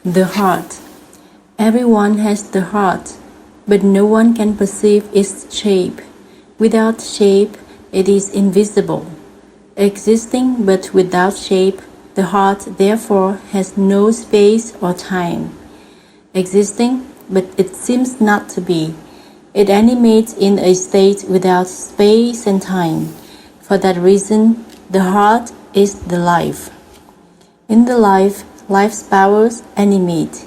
The heart. Everyone has the heart, but no one can perceive its shape. Without shape, it is invisible. Existing but without shape, the heart therefore has no space or time. Existing, but it seems not to be. It animates in a state without space and time. For that reason, the heart is the life. In the life, life's powers animate.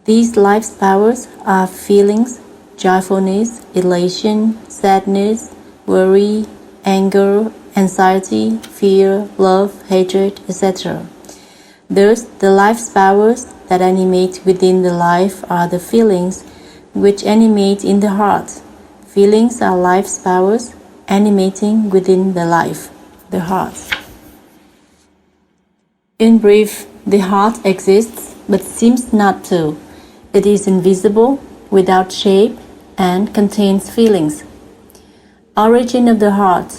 These life's powers are feelings, joyfulness, elation, sadness, worry, anger, anxiety, fear, love, hatred, etc. Thus, the life's powers that animate within the life are the feelings which animate in the heart. Feelings are life's powers animating within the life, the heart. In brief, the heart exists but seems not to. It is invisible, without shape, and contains feelings. Origin of the heart.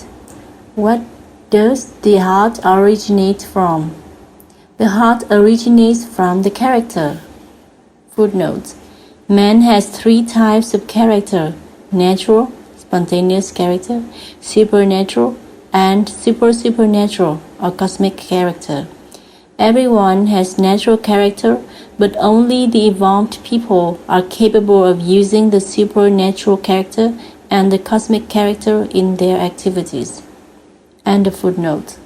What does the heart originate from? The heart originates from the character. Footnote. Man has three types of character: natural, spontaneous character, supernatural, and supernatural or cosmic character. Everyone has natural character, but only the evolved people are capable of using the supernatural character and the cosmic character in their activities. End of footnote.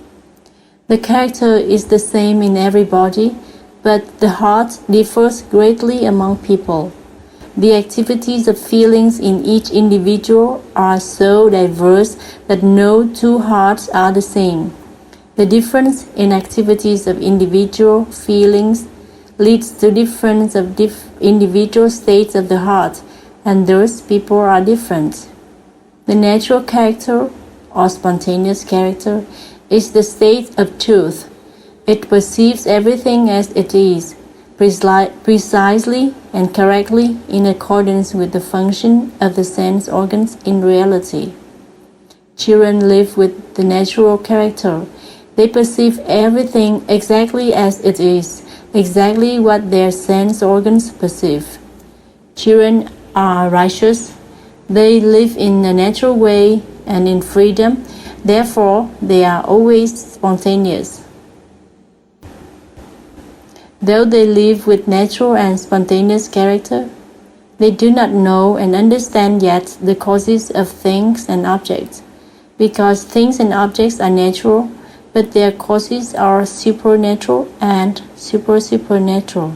The character is the same in everybody, but the heart differs greatly among people. The activities of feelings in each individual are so diverse that no two hearts are the same. The difference in activities of individual feelings leads to difference of individual states of the heart, and thus people are different. The natural character or spontaneous character is the state of truth. It perceives everything as it is, precisely and correctly in accordance with the function of the sense organs in reality. Children live with the natural character. They perceive everything exactly as it is, exactly what their sense organs perceive. Children are righteous. They live in a natural way and in freedom. Therefore, they are always spontaneous. Though they live with natural and spontaneous character, they do not know and understand yet the causes of things and objects, because things and objects are natural, but their causes are supernatural and supernatural.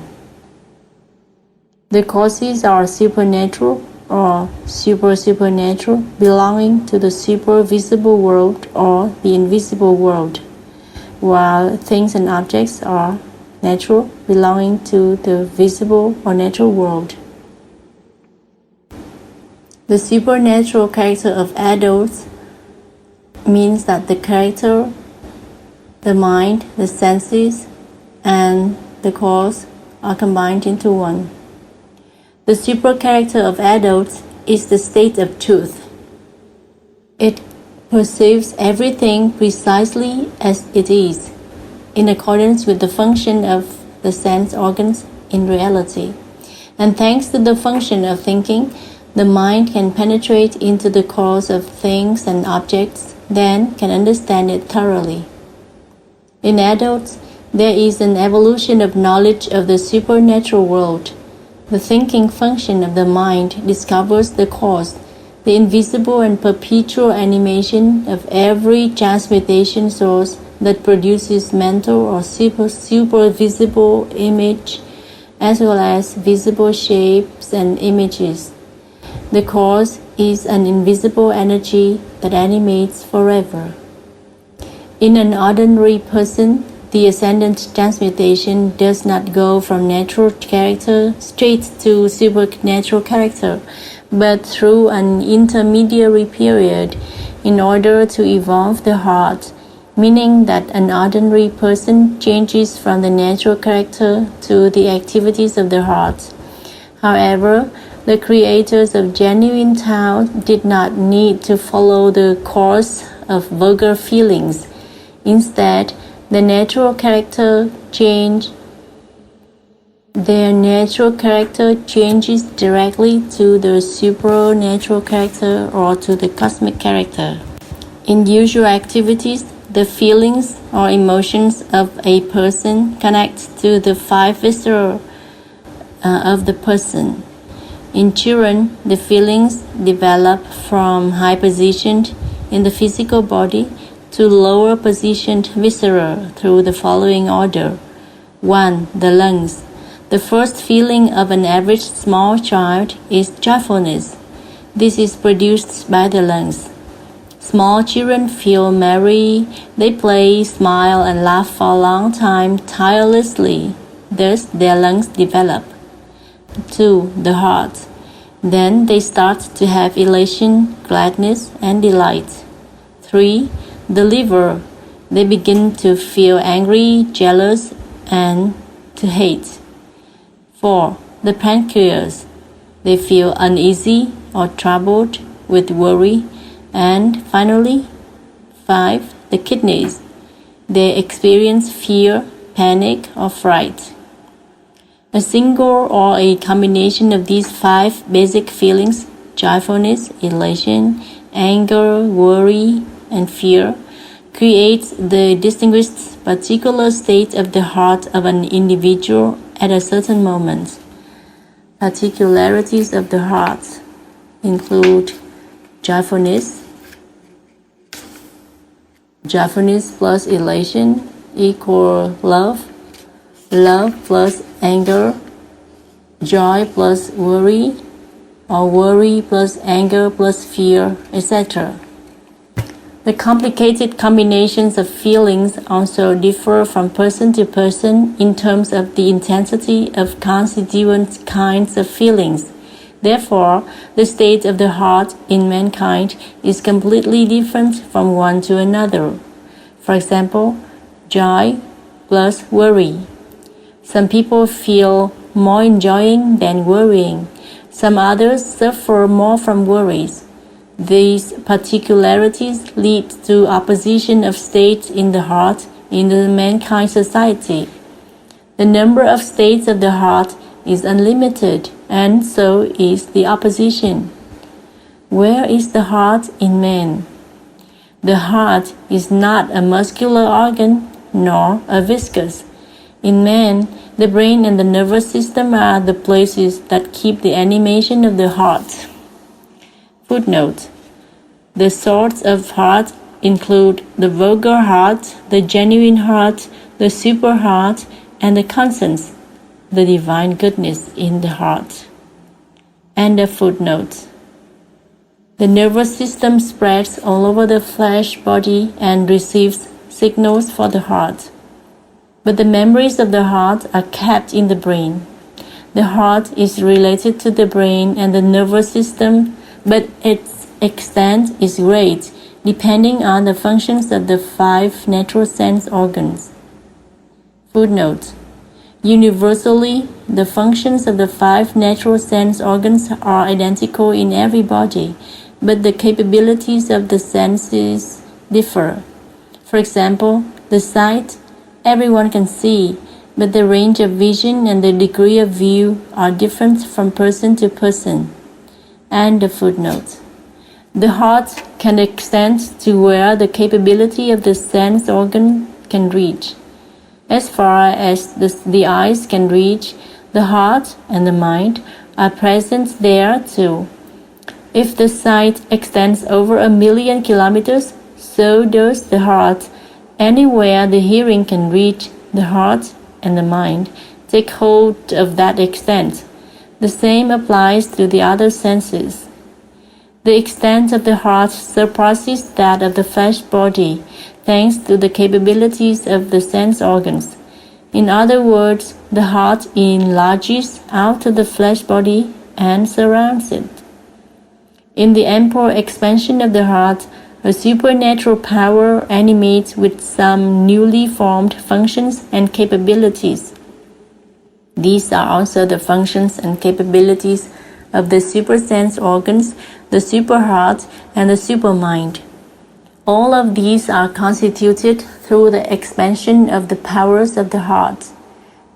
The causes are supernatural or supernatural, belonging to the supervisible world or the invisible world, while things and objects are natural, belonging to the visible or natural world. The supernatural character of adults means that the character, the mind, the senses, and the cause are combined into one. The super character of adults is the state of truth. It perceives everything precisely as it is, in accordance with the function of the sense organs in reality. And thanks to the function of thinking, the mind can penetrate into the cause of things and objects, then can understand it thoroughly. In adults, there is an evolution of knowledge of the supernatural world. The thinking function of the mind discovers the cause, the invisible and perpetual animation of every transmutation source that produces mental or super visible image, as well as visible shapes and images. The cause is an invisible energy that animates forever. In an ordinary person, the ascendant transmutation does not go from natural character straight to supernatural character, but through an intermediary period in order to evolve the heart, meaning that an ordinary person changes from the natural character to the activities of the heart. However, the creators of genuine Tao did not need to follow the course of vulgar feelings. Instead, the natural character changed Their natural character changes directly to the supernatural character or to the cosmic character. In usual activities, the feelings or emotions of a person connect to the five viscera of the person. In children, the feelings develop from high positioned in the physical body to lower positioned viscera through the following order. 1. The lungs. The first feeling of an average small child is joyfulness. This is produced by the lungs. Small children feel merry, they play, smile, and laugh for a long time tirelessly. Thus, their lungs develop. 2. The heart. Then they start to have elation, gladness, and delight. 3. The liver. They begin to feel angry, jealous, and to hate. 4. The pancreas. They feel uneasy or troubled with worry. And finally, 5. The kidneys. They experience fear, panic, or fright. A single or a combination of these 5 basic feelings, joyfulness, elation, anger, worry, and fear, creates the distinguished particular state of the heart of an individual at a certain moment. Particularities of the heart include joyfulness. Joyfulness plus elation equal love. Love plus anger. Joy plus worry, or worry plus anger plus fear, etc. The complicated combinations of feelings also differ from person to person in terms of the intensity of constituent kinds of feelings. Therefore, the state of the heart in mankind is completely different from one to another. For example, joy plus worry. Some people feel more enjoying than worrying. Some others suffer more from worries. These particularities lead to opposition of states in the heart in the mankind society. The number of states of the heart is unlimited, and so is the opposition. Where is the heart in man? The heart is not a muscular organ, nor a viscous. In man, the brain and the nervous system are the places that keep the animation of the heart. Footnote: the sorts of heart include the vulgar heart, the genuine heart, the super heart, and the conscience, the divine goodness in the heart. End of footnote. The nervous system spreads all over the flesh body and receives signals for the heart. But the memories of the heart are kept in the brain. The heart is related to the brain and the nervous system, but its extent is great, depending on the functions of the 5 natural sense organs. Footnote: universally, the functions of the 5 natural sense organs are identical in every body, but the capabilities of the senses differ. For example, the sight, everyone can see, but the range of vision and the degree of view are different from person to person. And the footnote. The heart can extend to where the capability of the sense organ can reach. As far as the eyes can reach, the heart and the mind are present there too. If the sight extends over 1,000,000 kilometers, so does the heart. Anywhere the hearing can reach, the heart and the mind take hold of that extent. The same applies to the other senses. The extent of the heart surpasses that of the flesh body, thanks to the capabilities of the sense organs. In other words, the heart enlarges out of the flesh body and surrounds it. In the ample expansion of the heart, a supernatural power animates with some newly formed functions and capabilities. These are also the functions and capabilities of the supersense organs, the superheart, and the supermind. All of these are constituted through the expansion of the powers of the heart.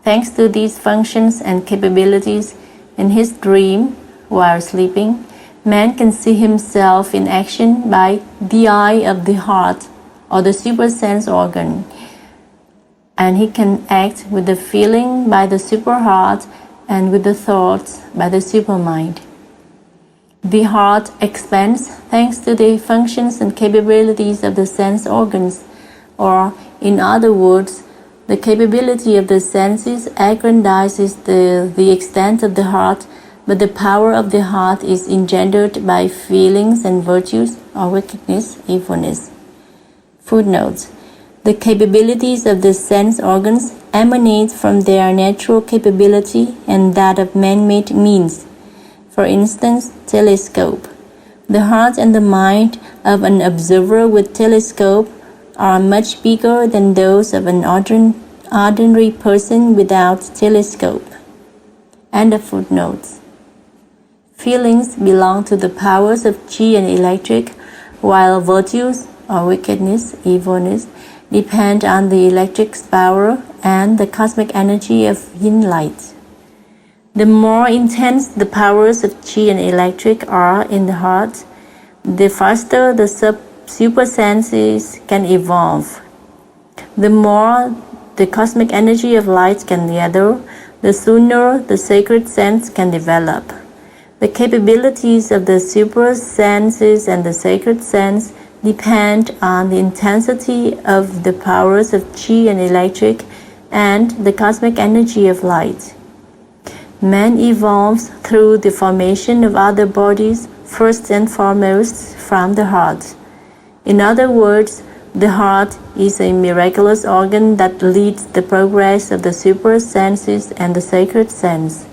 Thanks to these functions and capabilities, in his dream, while sleeping, man can see himself in action by the eye of the heart or the super sense organ, and he can act with the feeling by the super heart and with the thoughts by the super mind. The heart expands thanks to the functions and capabilities of the sense organs, or in other words, the capability of the senses aggrandizes the extent of the heart, but the power of the heart is engendered by feelings and virtues or wickedness, evilness. Footnotes. The capabilities of the sense organs emanate from their natural capability and that of man-made means. For instance, telescope. The heart and the mind of an observer with telescope are much bigger than those of an ordinary person without telescope. End of footnotes. Feelings belong to the powers of Qi and electric, while virtues or wickedness, evilness, depend on the electric's power and the cosmic energy of yin light. The more intense the powers of Qi and electric are in the heart, the faster the super senses can evolve. The more the cosmic energy of light can gather, the sooner the sacred sense can develop. The capabilities of the super senses and the sacred sense depend on the intensity of the powers of Qi and electric and the cosmic energy of light. Man evolves through the formation of other bodies, first and foremost from the heart. In other words, the heart is a miraculous organ that leads the progress of the super senses and the sacred sense.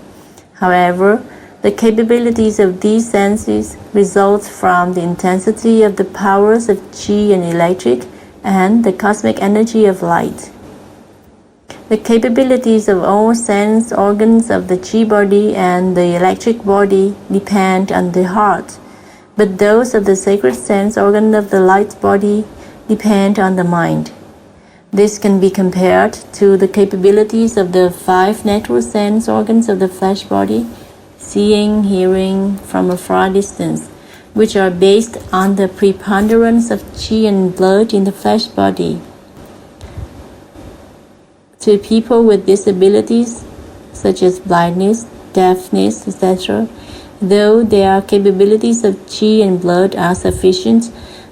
However, the capabilities of these senses result from the intensity of the powers of Qi and electric and the cosmic energy of light. The capabilities of all sense organs of the Qi body and the electric body depend on the heart, but those of the sacred sense organ of the light body depend on the mind. This can be compared to the capabilities of the 5 natural sense organs of the flesh body, seeing, hearing from a far distance, which are based on the preponderance of Qi and blood in the flesh body. To people with disabilities, such as blindness, deafness, etc., though their capabilities of Qi and blood are sufficient,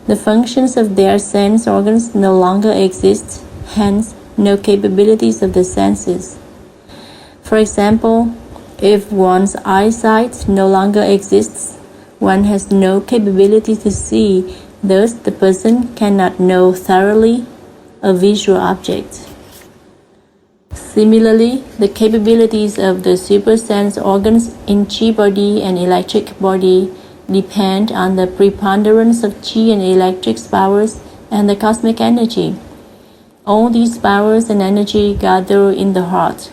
the functions of their sense organs no longer exist, hence no capabilities of the senses. For example, if one's eyesight no longer exists, one has no capability to see, thus the person cannot know thoroughly a visual object. Similarly, the capabilities of the super sense organs in Qi body and electric body depend on the preponderance of Qi and electric's powers and the cosmic energy. All these powers and energy gather in the heart.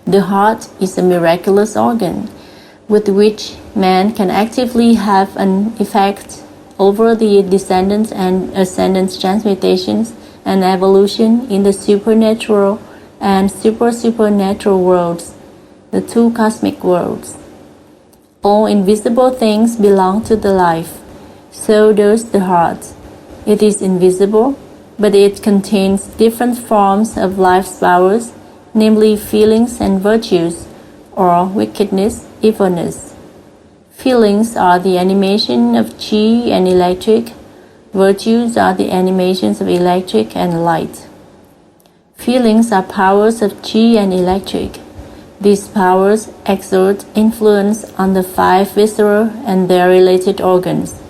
The heart is a miraculous organ with which man can actively have an effect over the descendants and ascendants transmutations and evolution in the supernatural and supernatural worlds, the 2 cosmic worlds. All invisible things belong to the life. So does the heart. It is invisible, but it contains different forms of life's powers, namely feelings and virtues, or wickedness, evilness. Feelings are the animation of Qi and electric. Virtues are the animations of electric and light. Feelings are powers of Qi and electric. These powers exert influence on the 5 viscera and their related organs.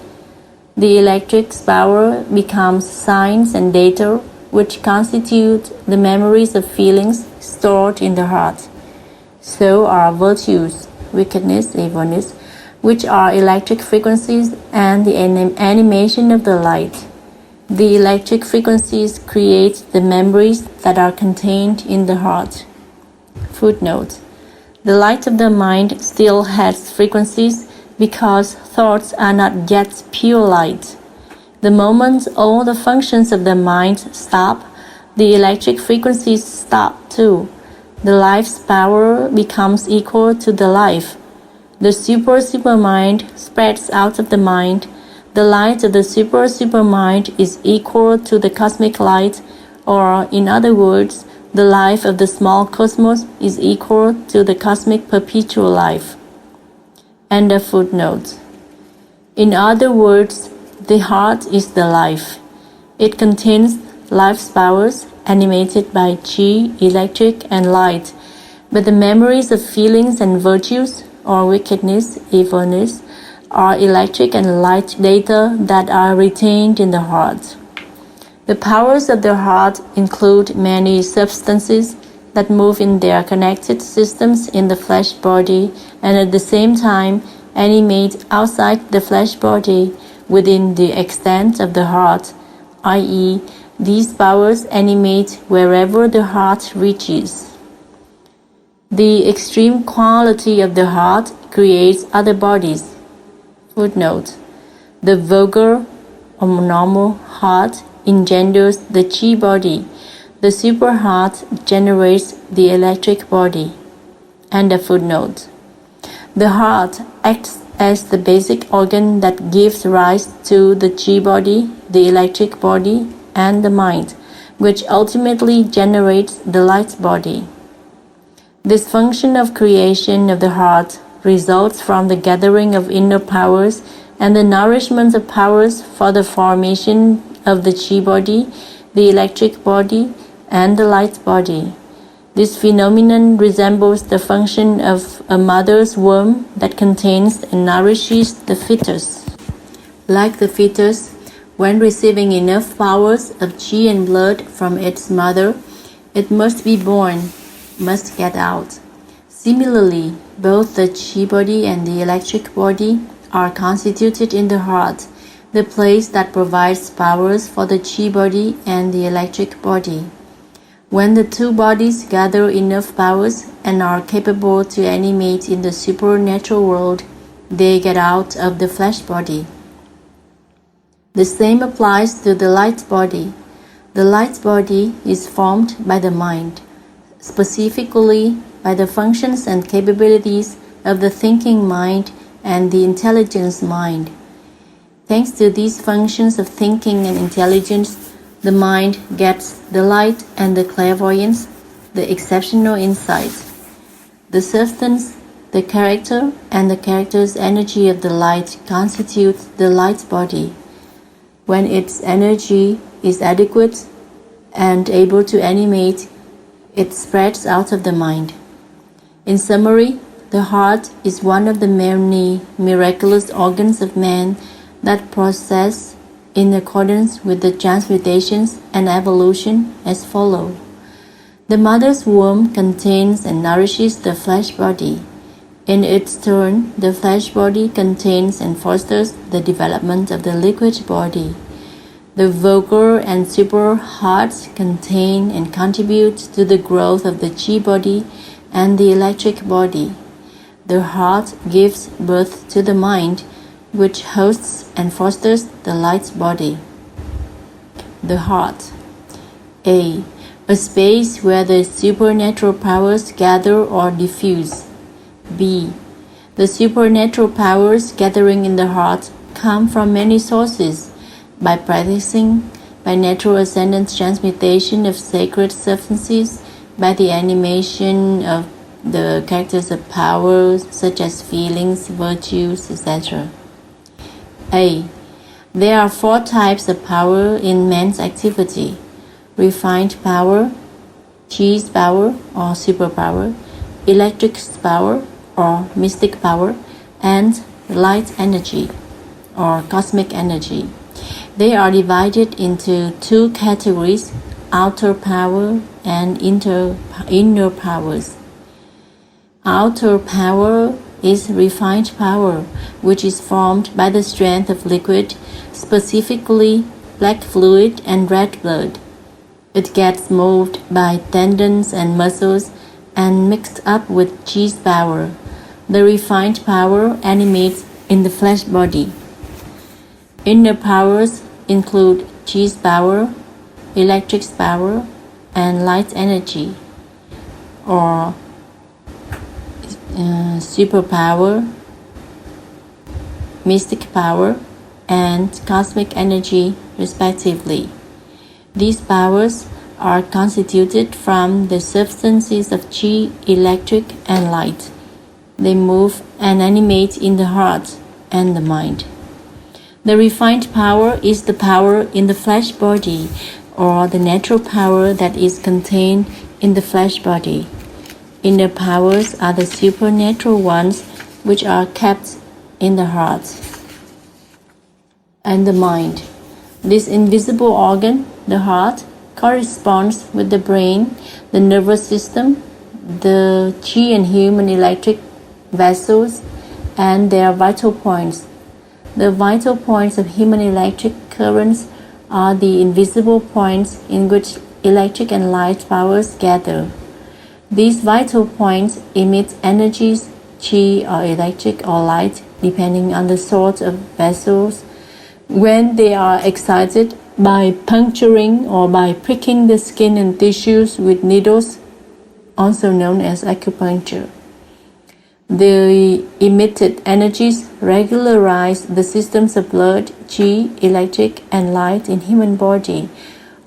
The electric's power becomes signs and data, which constitute the memories of feelings stored in the heart. So are virtues, wickedness, evilness, which are electric frequencies and the animation of the light. The electric frequencies create the memories that are contained in the heart. Footnote. The light of the mind still has frequencies because thoughts are not yet pure light. The moment all the functions of the mind stop, the electric frequencies stop too. The life's power becomes equal to the life. The supermind spreads out of the mind. The light of the supermind is equal to the cosmic light, or in other words, the life of the small cosmos is equal to the cosmic perpetual life. End of footnote. In other words, the heart is the life. It contains life's powers animated by chi, electric, and light, but the memories of feelings and virtues, or wickedness, evilness, are electric and light data that are retained in the heart. The powers of the heart include many substances that move in their connected systems in the flesh body and at the same time animate outside the flesh body within the extent of the heart, i.e., these powers animate wherever the heart reaches. The extreme quality of the heart creates other bodies. Footnote. The vulgar or normal heart engenders the chi body. The super heart generates the electric body. End of footnote. The heart acts as the basic organ that gives rise to the chi body, the electric body, and the mind, which ultimately generates the light body. This function of creation of the heart results from the gathering of inner powers and the nourishment of powers for the formation of the chi body, the electric body, and the light body. This phenomenon resembles the function of a mother's womb that contains and nourishes the fetus. Like the fetus, when receiving enough powers of chi and blood from its mother, it must be born, must get out. Similarly, both the chi body and the electric body are constituted in the heart, the place that provides powers for the chi body and the electric body. When the two bodies gather enough powers and are capable to animate in the supernatural world, they get out of the flesh body. The same applies to the light body. The light body is formed by the mind, specifically by the functions and capabilities of the thinking mind and the intelligence mind. Thanks to these functions of thinking and intelligence, the mind gets the light and the clairvoyance, the exceptional insight. The substance, the character, and the character's energy of the light constitute the light body. When its energy is adequate and able to animate, it spreads out of the mind. In summary, the heart is one of the many miraculous organs of man that process in accordance with the transmutations and evolution as follows. The mother's womb contains and nourishes the flesh body. In its turn, the flesh body contains and fosters the development of the liquid body. The vulgar and super hearts contain and contribute to the growth of the chi body and the electric body. The heart gives birth to the mind, which hosts and fosters the light body. The heart. A space where the supernatural powers gather or diffuse. B. The supernatural powers gathering in the heart come from many sources, by practicing, by natural ascendant transmutation of sacred substances, by the animation of the characters of power, such as feelings, virtues, etc. A. There are 4 types of power in man's activity: refined power, chi's power or superpower, electric power or mystic power, and light energy or cosmic energy. They are divided into 2 categories: outer power and inner powers. Outer power is refined power, which is formed by the strength of liquid, specifically black fluid and red blood. It gets moved by tendons and muscles and mixed up with chi's power. The refined power animates in the flesh body. Inner powers include chi's power, electric power, and light energy, or superpower, mystic power, and cosmic energy, respectively. These powers are constituted from the substances of qi, electric, and light. They move and animate in the heart and the mind. The refined power is the power in the flesh body, or the natural power that is contained in the flesh body. Inner powers are the supernatural ones which are kept in the heart and the mind. This invisible organ, the heart, corresponds with the brain, the nervous system, the qi and human electric vessels, and their vital points. The vital points of human electric currents are the invisible points in which electric and light powers gather. These vital points emit energies, qi or electric or light, depending on the sort of vessels, when they are excited by puncturing or by pricking the skin and tissues with needles, also known as acupuncture. The emitted energies regularize the systems of blood, qi, electric, and light in human body,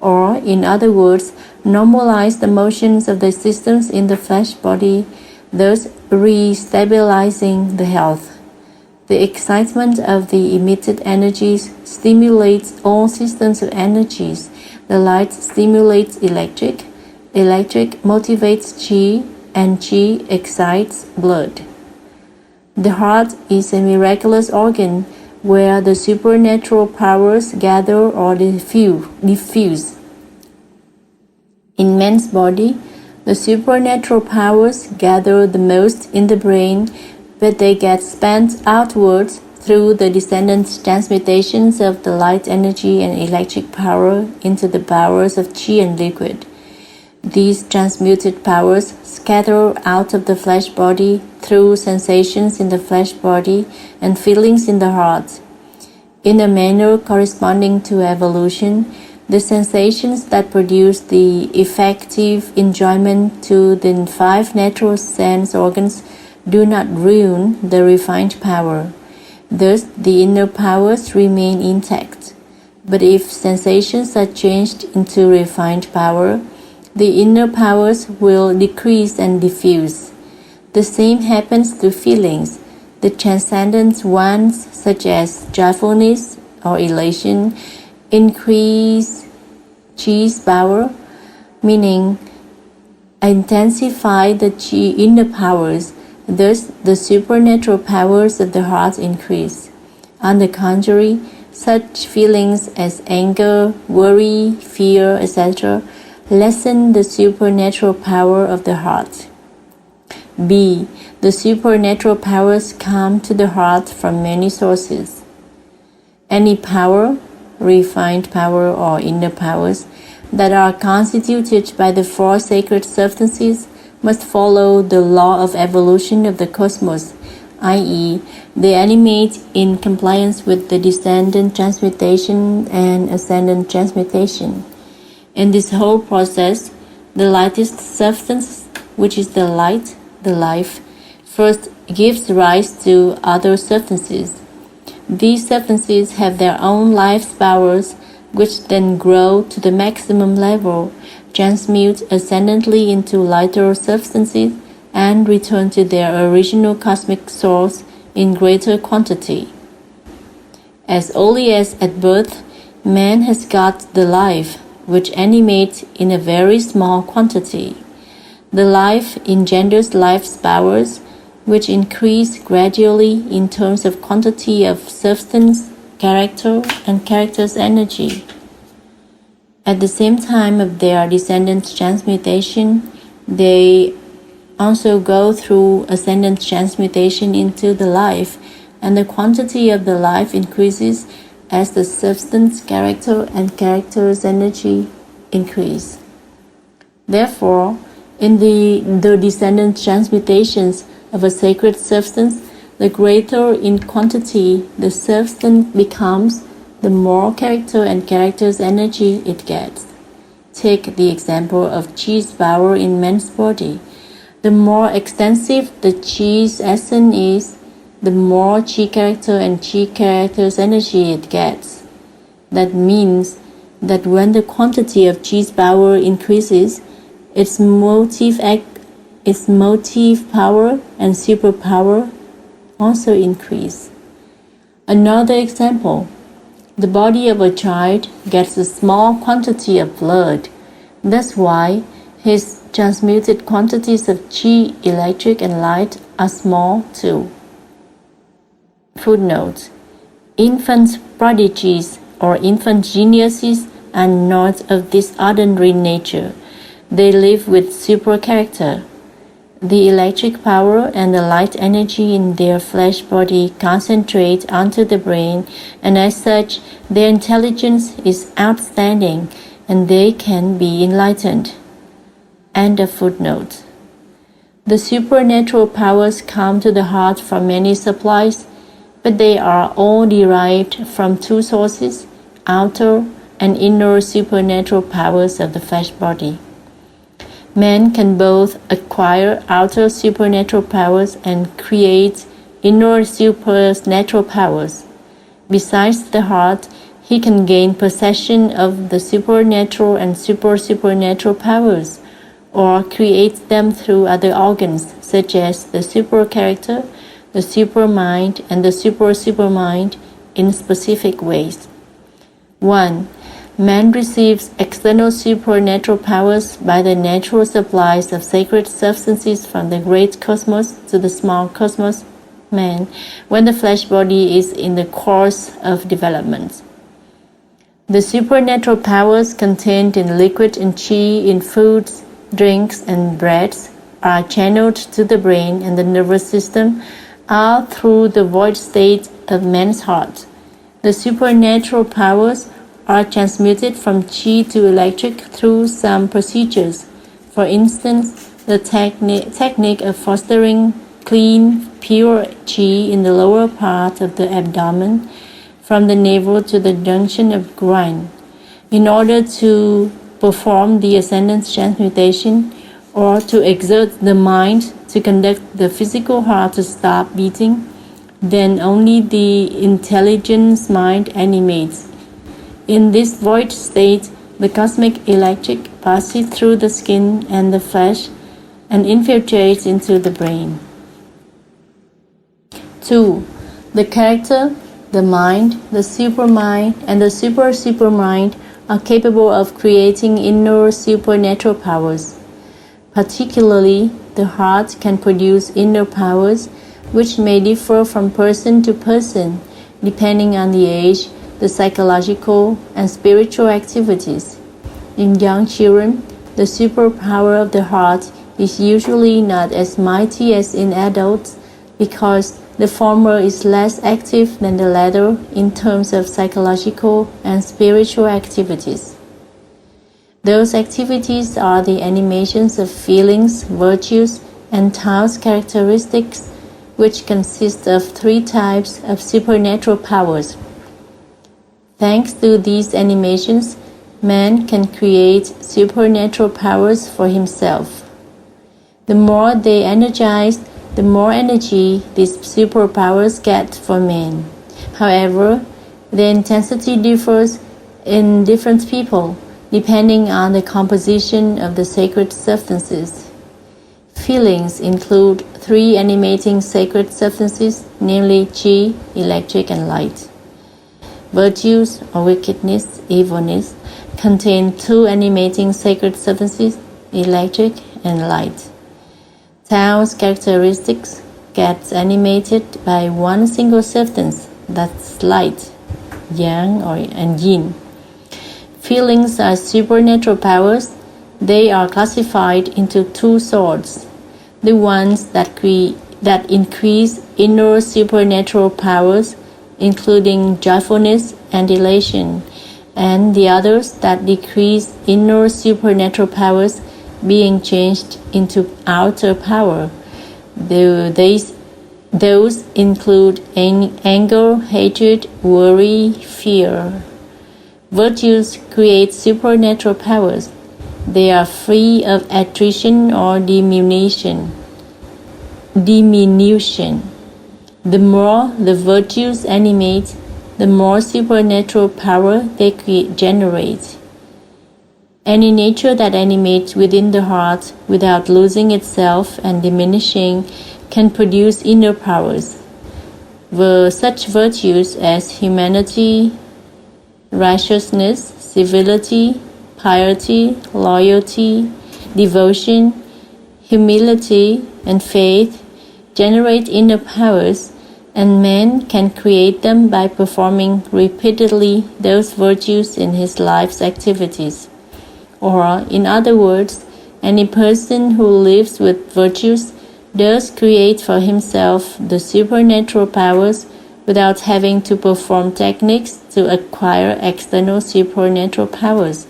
or in other words, normalize the motions of the systems in the flesh body, thus re-stabilizing the health. The excitement of the emitted energies stimulates all systems of energies. The light stimulates electric, electric motivates qi, and qi excites blood. The heart is a miraculous organ where the supernatural powers gather or diffuse. In man's body, the supernatural powers gather the most in the brain, but they get spent outwards through the descendant transmutations of the light energy and electric power into the powers of qi and liquid. These transmuted powers scatter out of the flesh body through sensations in the flesh body and feelings in the heart. In a manner corresponding to evolution, the sensations that produce the effective enjoyment to the 5 natural sense organs do not ruin the refined power. Thus, the inner powers remain intact. But if sensations are changed into refined power, the inner powers will decrease and diffuse. The same happens to feelings. The transcendent ones, such as joyfulness or elation, increase qi's power, meaning intensify the qi inner powers. Thus, the supernatural powers of the heart increase. On the contrary, such feelings as anger, worry, fear, etc., lessen the supernatural power of the heart. B. The supernatural powers come to the heart from many sources. Any power, refined power or inner powers, that are constituted by the 4 sacred substances must follow the law of evolution of the cosmos, i.e., they animate in compliance with the descendant transmutation and ascendant transmutation. In this whole process, the lightest substance, which is the light, the life, first gives rise to other substances. These substances have their own life powers, which then grow to the maximum level, transmute ascendantly into lighter substances, and return to their original cosmic source in greater quantity. As early as at birth, man has got the life, which animates in a very small quantity. The life engenders life's powers, which increase gradually in terms of quantity of substance, character, and character's energy. At the same time of their descendant transmutation, they also go through ascendant transmutation into the life, and the quantity of the life increases as the substance, character, and character's energy increase. Therefore, in the descendant transmutations of a sacred substance, the greater in quantity the substance becomes, the more character and character's energy it gets. Take the example of Chi's power in man's body. The more extensive the Chi's essence is, the more Chi character and Chi character's energy it gets. That means that when the quantity of Chi's power increases, its motive power and superpower also increase. Another example, the body of a child gets a small quantity of blood. That's why his transmuted quantities of Chi, electric, and light are small too. Footnote: infant prodigies or infant geniuses are not of this ordinary nature. They live with super character. The electric power and the light energy in their flesh body concentrate onto the brain, and as such, their intelligence is outstanding and they can be enlightened. End of footnote. The supernatural powers come to the heart from many supplies, but they are all derived from two sources, outer and inner supernatural powers of the flesh body. Man can both acquire outer supernatural powers and create inner supernatural powers. Besides the heart, he can gain possession of the supernatural and supernatural powers, or create them through other organs, such as the super character, the super mind, and the super mind in specific ways. 1. Man receives external supernatural powers by the natural supplies of sacred substances from the great cosmos to the small cosmos, man, when the flesh body is in the course of development. The supernatural powers contained in liquid and chi, in foods, drinks, and breads are channeled to the brain and the nervous system, all through the void state of man's heart. The supernatural powers are transmuted from Chi to electric through some procedures. For instance, the technique of fostering clean, pure Chi in the lower part of the abdomen, from the navel to the junction of groin, in order to perform the ascendant transmutation, or to exert the mind to conduct the physical heart to stop beating, then only the intelligence mind animates. In this void state, the cosmic electric passes through the skin and the flesh and infiltrates into the brain. 2. The character, the mind, the supermind, and the supermind are capable of creating inner supernatural powers. Particularly, the heart can produce inner powers which may differ from person to person, depending on the age, the psychological and spiritual activities. In young children, the superpower of the heart is usually not as mighty as in adults because the former is less active than the latter in terms of psychological and spiritual activities. Those activities are the animations of feelings, virtues, and Tao's characteristics, which consist of 3 types of supernatural powers. Thanks to these animations, man can create supernatural powers for himself. The more they energize, the more energy these superpowers get for man. However, the intensity differs in different people, depending on the composition of the sacred substances. Feelings include 3 animating sacred substances, namely Chi, electric, and light. Virtues or wickedness, evilness, contain 2 animating sacred substances, electric and light. Tao's characteristics gets animated by one single substance, that's light, yang and yin. Feelings are supernatural powers. They are classified into 2 sorts: the ones that increase inner supernatural powers, including joyfulness and elation, and the others that decrease inner supernatural powers, being changed into outer power. Those include anger, hatred, worry, fear. Virtues create supernatural powers. They are free of attrition or diminution. The more the virtues animate, the more supernatural power they generate. Any nature that animates within the heart without losing itself and diminishing can produce inner powers. Such virtues as humanity, righteousness, civility, piety, loyalty, devotion, humility, and faith generate inner powers, and man can create them by performing repeatedly those virtues in his life's activities. Or, in other words, any person who lives with virtues does create for himself the supernatural powers without having to perform techniques to acquire external supernatural powers.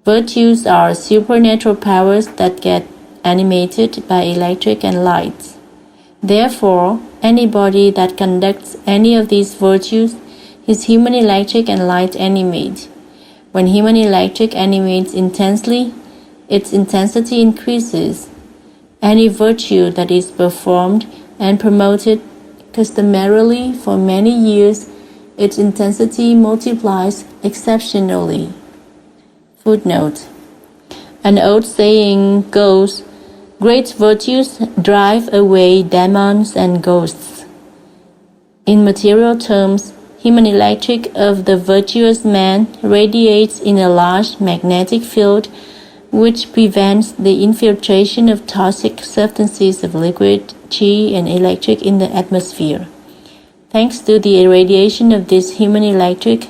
Virtues are supernatural powers that get animated by electric and light. Therefore, anybody that conducts any of these virtues is human electric and light animate. When human electric animates intensely, its intensity increases. Any virtue that is performed and promoted customarily for many years, its intensity multiplies exceptionally. Footnote. An old saying goes, "Great virtues drive away demons and ghosts." In material terms, human electric of the virtuous man radiates in a large magnetic field which prevents the infiltration of toxic substances of liquid, qi, and electric in the atmosphere. Thanks to the irradiation of this human electric,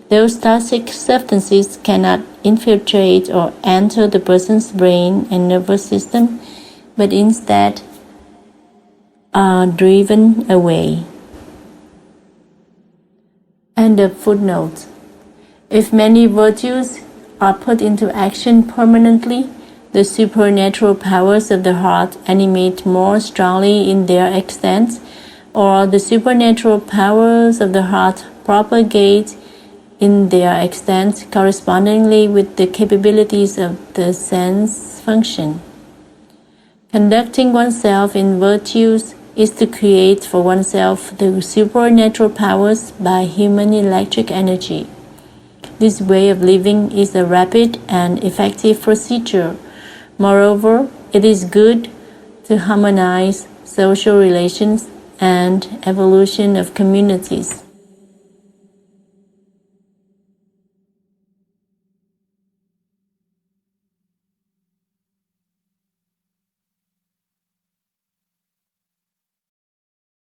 those toxic substances cannot infiltrate or enter the person's brain and nervous system, but instead are driven away. End of footnote. If many virtues are put into action permanently, the supernatural powers of the heart animate more strongly in their extent, or the supernatural powers of the heart propagate in their extent correspondingly with the capabilities of the sense function. Conducting oneself in virtues is to create for oneself the supernatural powers by human electric energy. This way of living is a rapid and effective procedure. Moreover, it is good to harmonize social relations and evolution of communities.